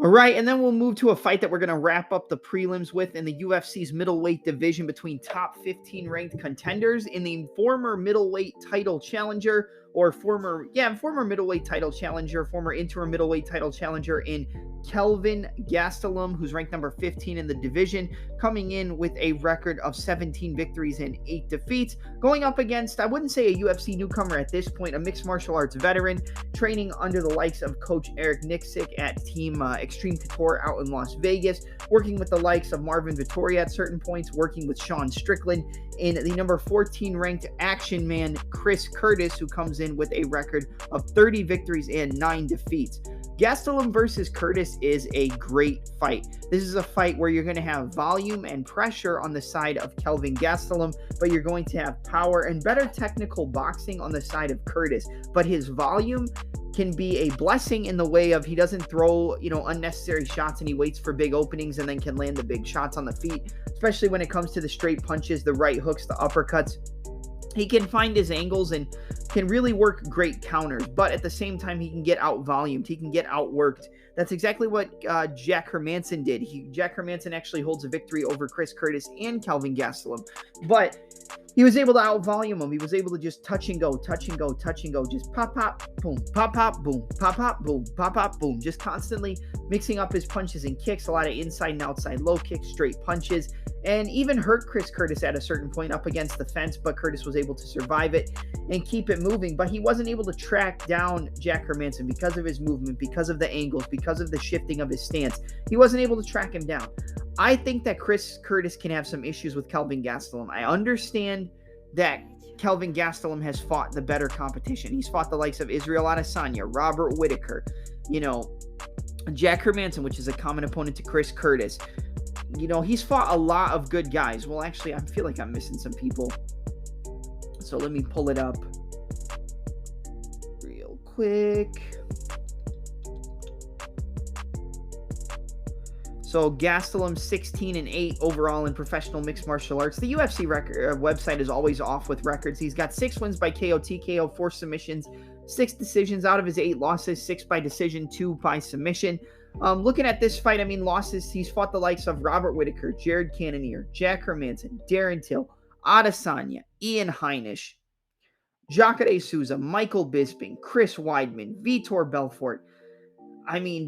All right, and then we'll move to a fight that we're going to wrap up the prelims with in the UFC's middleweight division between top 15 ranked contenders in the former middleweight title challenger former middleweight title challenger, former interim middleweight title challenger in Kelvin Gastelum, who's ranked number 15 in the division, coming in with a record of 17 victories and 8 defeats, going up against, I wouldn't say a UFC newcomer at this point, a mixed martial arts veteran, training under the likes of Coach Eric Nixick at Team Extreme Couture out in Las Vegas, working with the likes of Marvin Vettori at certain points, working with Sean Strickland, in the number 14 ranked action man Chris Curtis, who comes in with a record of 30 victories and 9 defeats. Gastelum versus Curtis is a great fight. This is a fight where you're going to have volume and pressure on the side of Kelvin Gastelum, but you're going to have power and better technical boxing on the side of Curtis. But his volume can be a blessing in the way of he doesn't throw, unnecessary shots, and he waits for big openings and then can land the big shots on the feet, especially when it comes to the straight punches, the right hooks, the uppercuts. He can find his angles and can really work great counters, but at the same time, he can get out-volumed. He can get outworked. That's exactly what Jack Hermansson did. Jack Hermansson actually holds a victory over Chris Curtis and Kelvin Gastelum, but he was able to out-volume him. He was able to just touch and go, just pop, boom, pop, boom, pop, boom, pop, boom, just constantly mixing up his punches and kicks, a lot of inside and outside low kicks, straight punches, and even hurt Chris Curtis at a certain point up against the fence, but Curtis was able to survive it and keep it moving. But he wasn't able to track down Jack Hermansson because of his movement, because of the angles, because of the shifting of his stance. He wasn't able to track him down. I think that Chris Curtis can have some issues with Kelvin Gastelum. I understand that Kelvin Gastelum has fought the better competition. He's fought the likes of Israel Adesanya, Robert Whittaker, Jack Hermansson, which is a common opponent to Chris Curtis. He's fought a lot of good guys. Well, actually, I feel like I'm missing some people. So let me pull it up real quick. So Gastelum 16-8 overall in professional mixed martial arts. The UFC website is always off with records. He's got 6 wins by KO, TKO, 4 submissions, 6 decisions out of his 8 losses, 6 by decision, 2 by submission. Looking at this fight, losses, he's fought the likes of Robert Whittaker, Jared Cannonier, Jack Hermansson, Darren Till, Adesanya, Ian Heinisch, Jacare Souza, Michael Bisping, Chris Weidman, Vitor Belfort,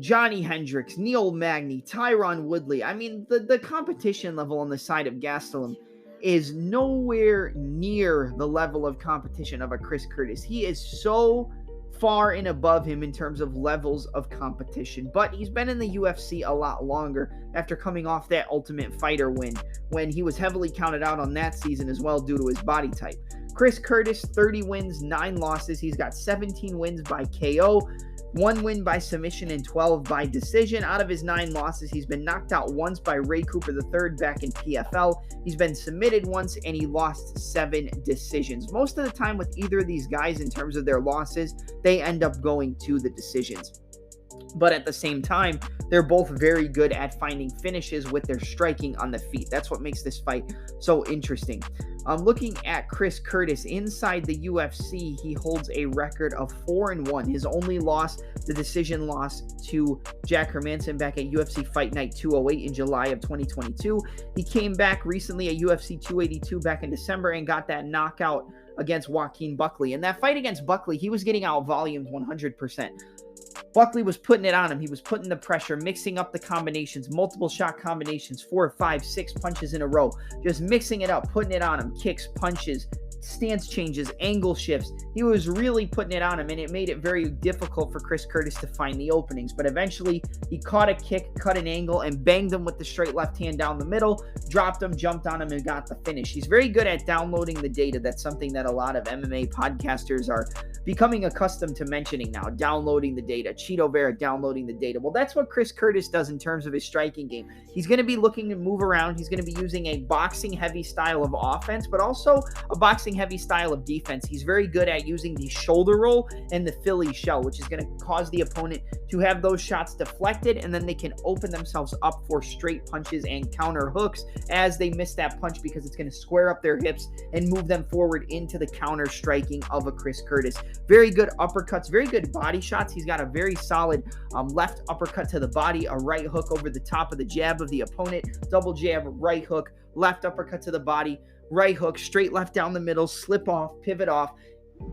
Johnny Hendricks, Neil Magny, Tyron Woodley. The competition level on the side of Gastelum is nowhere near the level of competition of a Chris Curtis. He is so far and above him in terms of levels of competition, but he's been in the UFC a lot longer after coming off that Ultimate Fighter win when he was heavily counted out on that season as well due to his body type. Chris Curtis, 30 wins, 9 losses. He's got 17 wins by KO, 1 win by submission, and 12 by decision. Out of his 9 losses, he's been knocked out once by Ray Cooper III back in PFL. He's been submitted once, and he lost 7 decisions. Most of the time with either of these guys, in terms of their losses, they end up going to the decisions. But at the same time, they're both very good at finding finishes with their striking on the feet. That's what makes this fight so interesting. Looking at Chris Curtis inside the UFC, he holds a record of 4-1. His only loss, the decision loss to Jack Hermansson back at UFC Fight Night 208 in July of 2022. He came back recently at UFC 282 back in December and got that knockout against Joaquin Buckley. In that fight against Buckley, he was getting out-volumed 100%. Buckley was putting it on him. He was putting the pressure, mixing up the combinations, multiple shot combinations, 4, 5, 6 punches in a row, just mixing it up, putting it on him, kicks, punches, stance changes, angle shifts. He was really putting it on him, and it made it very difficult for Chris Curtis to find the openings. But eventually, he caught a kick, cut an angle, and banged him with the straight left hand down the middle, dropped him, jumped on him, and got the finish. He's very good at downloading the data. That's something that a lot of MMA podcasters are becoming accustomed to mentioning now, downloading the data. Cheeto Vera downloading the data. Well, that's what Chris Curtis does in terms of his striking game. He's going to be looking to move around. He's going to be using a boxing-heavy style of offense, but also a boxing boxing heavy style of defense. He's very good at using the shoulder roll and the Philly shell, which is going to cause the opponent to have those shots deflected, and then they can open themselves up for straight punches and counter hooks as they miss that punch, because it's going to square up their hips and move them forward into the counter striking of a Chris Curtis. Very good uppercuts, very good body shots. He's got a very solid left uppercut to the body, a right hook over the top of the jab of the opponent, double jab, right hook, left uppercut to the body, right hook, straight left down the middle, slip off, pivot off.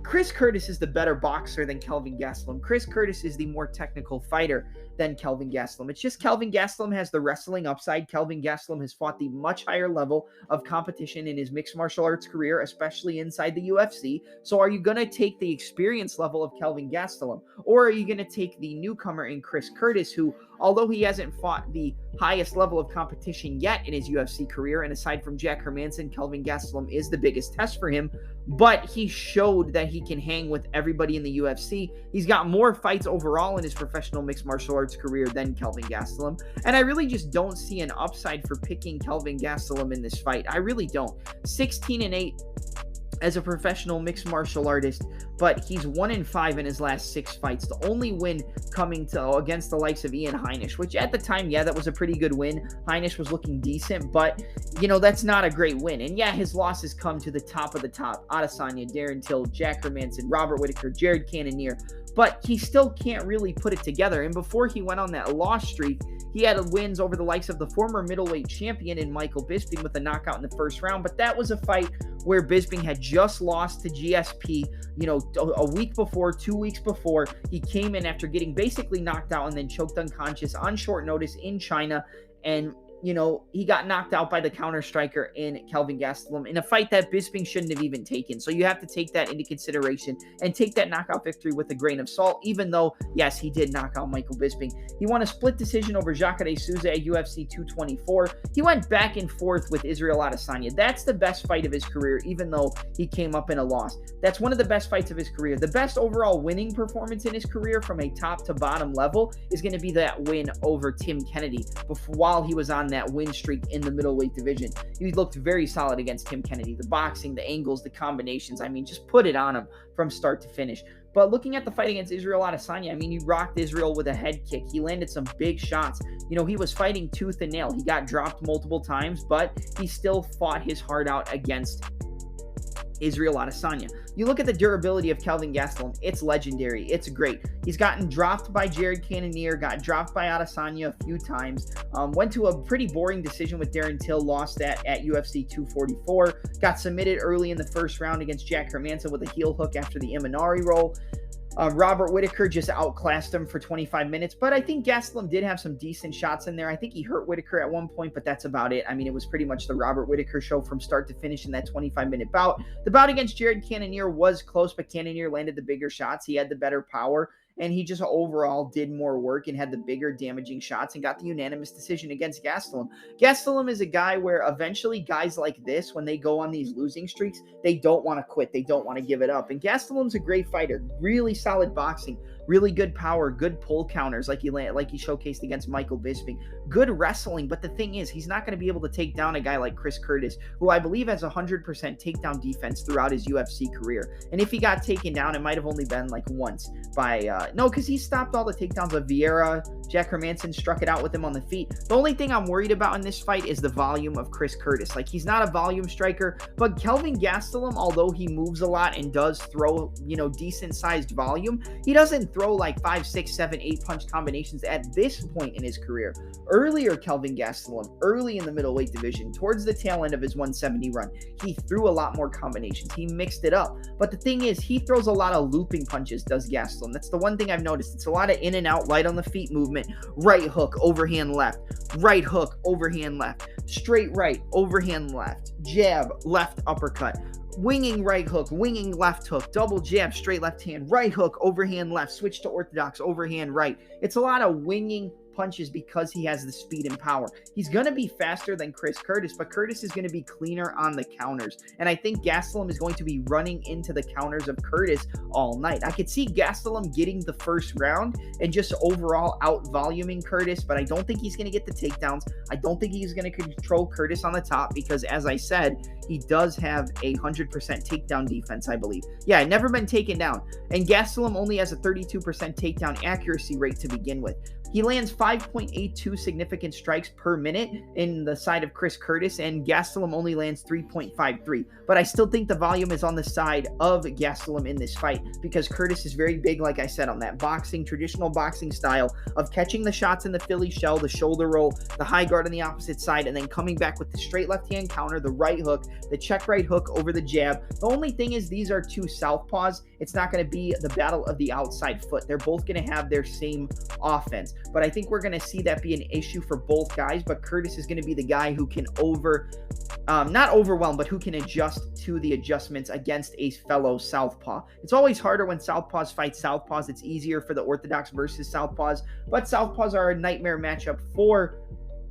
Chris Curtis is the better boxer than Kelvin Gastelum. Chris Curtis is the more technical fighter than Kelvin Gastelum. It's just Kelvin Gastelum has the wrestling upside. Kelvin Gastelum has fought the much higher level of competition in his mixed martial arts career, especially inside the UFC. So are you going to take the experience level of Kelvin Gastelum, or are you going to take the newcomer in Chris Curtis, who, although he hasn't fought the highest level of competition yet in his UFC career, and aside from Jack Hermansson, Kelvin Gastelum is the biggest test for him, but he showed that he can hang with everybody in the UFC. He's got more fights overall in his professional mixed martial arts career than Kelvin Gastelum, and I really just don't see an upside for picking Kelvin Gastelum in this fight. I really don't. 16-8 as a professional mixed martial artist, but he's 1-5 in his last 6 fights. The only win coming to against the likes of Ian Heinisch, which at the time, yeah, that was a pretty good win. Heinisch was looking decent, but, you know, that's not a great win. And yeah, his losses come to the top of the top. Adesanya, Darren Till, Jack Hermansson, Robert Whittaker, Jared Cannonier, but he still can't really put it together. And before he went on that loss streak, he had wins over the likes of the former middleweight champion in Michael Bisping with a knockout in the first round, but that was a fight where Bisping had just lost to GSP, you know, a week before, 2 weeks before. He came in after getting basically knocked out and then choked unconscious on short notice in China, and you know, he got knocked out by the counter striker in Kelvin Gastelum in a fight that Bisping shouldn't have even taken. So you have to take that into consideration and take that knockout victory with a grain of salt, even though, yes, he did knock out Michael Bisping. He won a split decision over Jacare Souza at UFC 224. He went back and forth with Israel Adesanya. That's the best fight of his career, even though he came up in a loss. That's one of the best fights of his career. The best overall winning performance in his career from a top to bottom level is going to be that win over Tim Kennedy while he was on that win streak in the middleweight division. He looked very solid against Tim Kennedy. The boxing, the angles, the combinations, I mean, just put it on him from start to finish. But looking at the fight against Israel Adesanya, I mean, he rocked Israel with a head kick. He landed some big shots. You know, he was fighting tooth and nail. He got dropped multiple times, but he still fought his heart out against Israel Adesanya. You look at the durability of Kelvin Gastelum, it's legendary. It's great. He's gotten dropped by Jared Cannonier, got dropped by Adesanya a few times, went to a pretty boring decision with Darren Till, lost that at UFC 244, got submitted early in the first round against Jack Hermansson with a heel hook after the Imanari roll. Robert Whittaker just outclassed him for 25 minutes, but I think Gastelum did have some decent shots in there. I think he hurt Whittaker at one point, but that's about it. I mean, it was pretty much the Robert Whittaker show from start to finish in that 25-minute bout. The bout against Jared Cannonier was close, but Cannonier landed the bigger shots. He had the better power, and he just overall did more work and had the bigger damaging shots and got the unanimous decision against Gastelum. Gastelum is a guy where eventually guys like this, when they go on these losing streaks, they don't want to quit. They don't want to give it up. And Gastelum's a great fighter, really solid boxing, really good power, good pull counters like he showcased against Michael Bisping, good wrestling. But the thing is, he's not going to be able to take down a guy like Chris Curtis, who I believe has 100% takedown defense throughout his UFC career. And if he got taken down, it might have only been like once by because he stopped all the takedowns of Vieira. Jack Hermansson struck it out with him on the feet. The only thing I'm worried about in this fight is the volume of Chris Curtis. Like, he's not a volume striker, but Kelvin Gastelum, although he moves a lot and does throw, you know, decent sized volume, he doesn't throw like 5, 6, 7, 8 punch combinations at this point in his career. Earlier, Kelvin Gastelum, early in the middleweight division, towards the tail end of his 170 run, he threw a lot more combinations. He mixed it up. But the thing is, he throws a lot of looping punches, does Gastelum. That's the one thing I've noticed. It's a lot of in and out, light on the feet movement, right hook, overhand left, right hook, overhand left, straight right, overhand left, jab, left uppercut, winging right hook, winging left hook, double jab, straight left hand, right hook, overhand left, switch to orthodox, overhand right. It's a lot of winging punches because he has the speed and power. He's going to be faster than Chris Curtis, but Curtis is going to be cleaner on the counters. And I think Gastelum is going to be running into the counters of Curtis all night. I could see Gastelum getting the first round and just overall out-voluming Curtis, but I don't think he's going to get the takedowns. I don't think he's going to control Curtis on the top because, as I said, he does have a 100% takedown defense, I believe. Yeah, never been taken down. And Gastelum only has a 32% takedown accuracy rate to begin with. He lands 5.82 significant strikes per minute in the side of Chris Curtis, and Gastelum only lands 3.53. But I still think the volume is on the side of Gastelum in this fight because Curtis is very big, like I said, on that traditional boxing style of catching the shots in the Philly shell, the shoulder roll, the high guard on the opposite side, and then coming back with the straight left-hand counter, the right hook, the check right hook over the jab. The only thing is these are two southpaws. It's not going to be the battle of the outside foot. They're both going to have their same offense. But I think we're going to see that be an issue for both guys. But Curtis is going to be the guy who can not overwhelm, but who can adjust to the adjustments against a fellow southpaw. It's always harder when southpaws fight southpaws. It's easier for the orthodox versus southpaws. But southpaws are a nightmare matchup for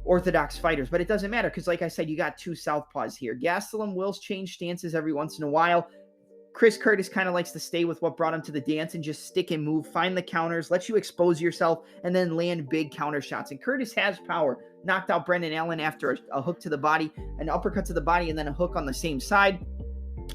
orthodox fighters. But it doesn't matter because, like I said, you got two southpaws here. Gastelum will change stances every once in a while. Chris Curtis kind of likes to stay with what brought him to the dance and just stick and move, find the counters, let you expose yourself, and then land big counter shots. And Curtis has power. Knocked out Brendan Allen after a hook to the body, an uppercut to the body, and then a hook on the same side.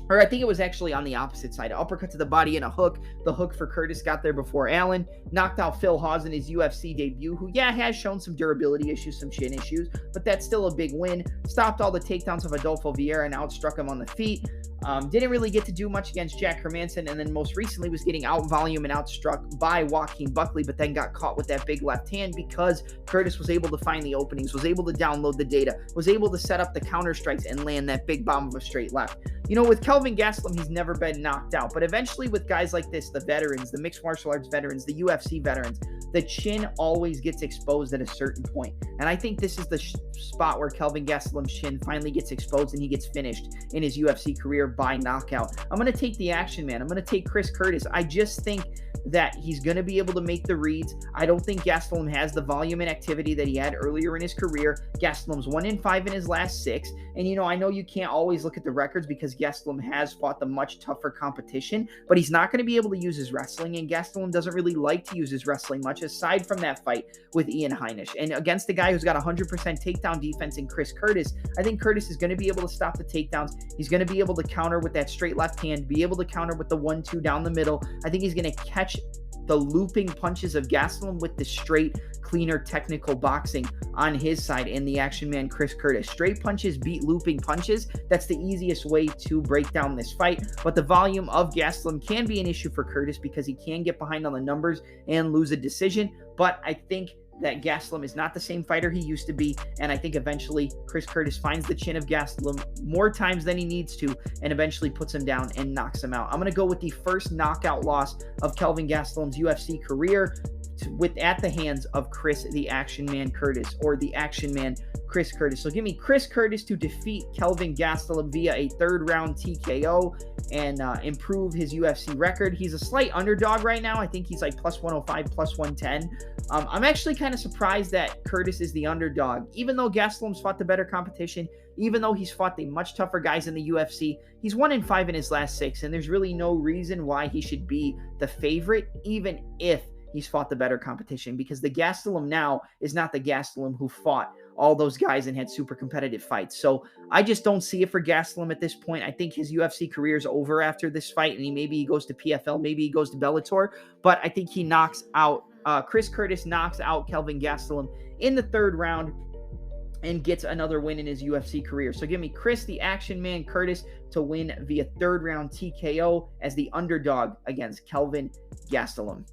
Or I think it was actually on the opposite side. An uppercut to the body and a hook. The hook for Curtis got there before Allen. Knocked out Phil Hawes in his UFC debut, who, has shown some durability issues, some shin issues, but that's still a big win. Stopped all the takedowns of Adolfo Vieira and outstruck him on the feet. Didn't really get to do much against Jack Hermanson, and then most recently was getting out-volume and outstruck by Joaquin Buckley, but then got caught with that big left hand because Curtis was able to find the openings, was able to download the data, was able to set up the counter strikes and land that big bomb of a straight left. With Kelvin Gastelum, he's never been knocked out, but eventually with guys like this, the veterans, the mixed martial arts veterans, the UFC veterans, the chin always gets exposed at a certain point. And I think this is the spot where Kelvin Gastelum's chin finally gets exposed and he gets finished in his UFC career by knockout. I'm going to take the action man. I'm going to take Chris Curtis. I just think that he's going to be able to make the reads. I don't think Gastelum has the volume and activity that he had earlier in his career. Gastelum's 1-5 in his last 6. And, I know you can't always look at the records because Gastelum has fought the much tougher competition, but he's not going to be able to use his wrestling, and Gastelum doesn't really like to use his wrestling much aside from that fight with Ian Heinisch. And against a guy who's got 100% takedown defense in Chris Curtis, I think Curtis is going to be able to stop the takedowns. He's going to be able to counter with that straight left hand, be able to counter with the 1-2 down the middle. I think he's going to catch the looping punches of Gastelum with the straight, cleaner, technical boxing on his side in the action man Chris Curtis. Straight punches beat looping punches. That's the easiest way to break down this fight. But the volume of Gastelum can be an issue for Curtis because he can get behind on the numbers and lose a decision. But I think that Gastelum is not the same fighter he used to be, and I think eventually Chris Curtis finds the chin of Gastelum more times than he needs to and eventually puts him down and knocks him out. I'm going to go with the first knockout loss of Kelvin Gastelum's UFC career at the hands of Chris the Action Man Curtis, or the Action Man Chris Curtis. So give me Chris Curtis to defeat Kelvin Gastelum via a third round TKO and improve his UFC record. He's a slight underdog right now. I think he's like plus 105, plus 110. I'm actually kind of surprised that Curtis is the underdog, even though Gastelum's fought the better competition, even though he's fought the much tougher guys in the UFC. He's 1-5 in his last 6, and there's really no reason why he should be the favorite, even if he's fought the better competition, because the Gastelum now is not the Gastelum who fought all those guys and had super competitive fights. So I just don't see it for Gastelum at this point. I think his UFC career is over after this fight, and maybe he goes to PFL, maybe he goes to Bellator, but I think he knocks out, Chris Curtis knocks out Kelvin Gastelum in the third round and gets another win in his UFC career. So give me Chris the Action Man Curtis to win via third round TKO as the underdog against Kelvin Gastelum.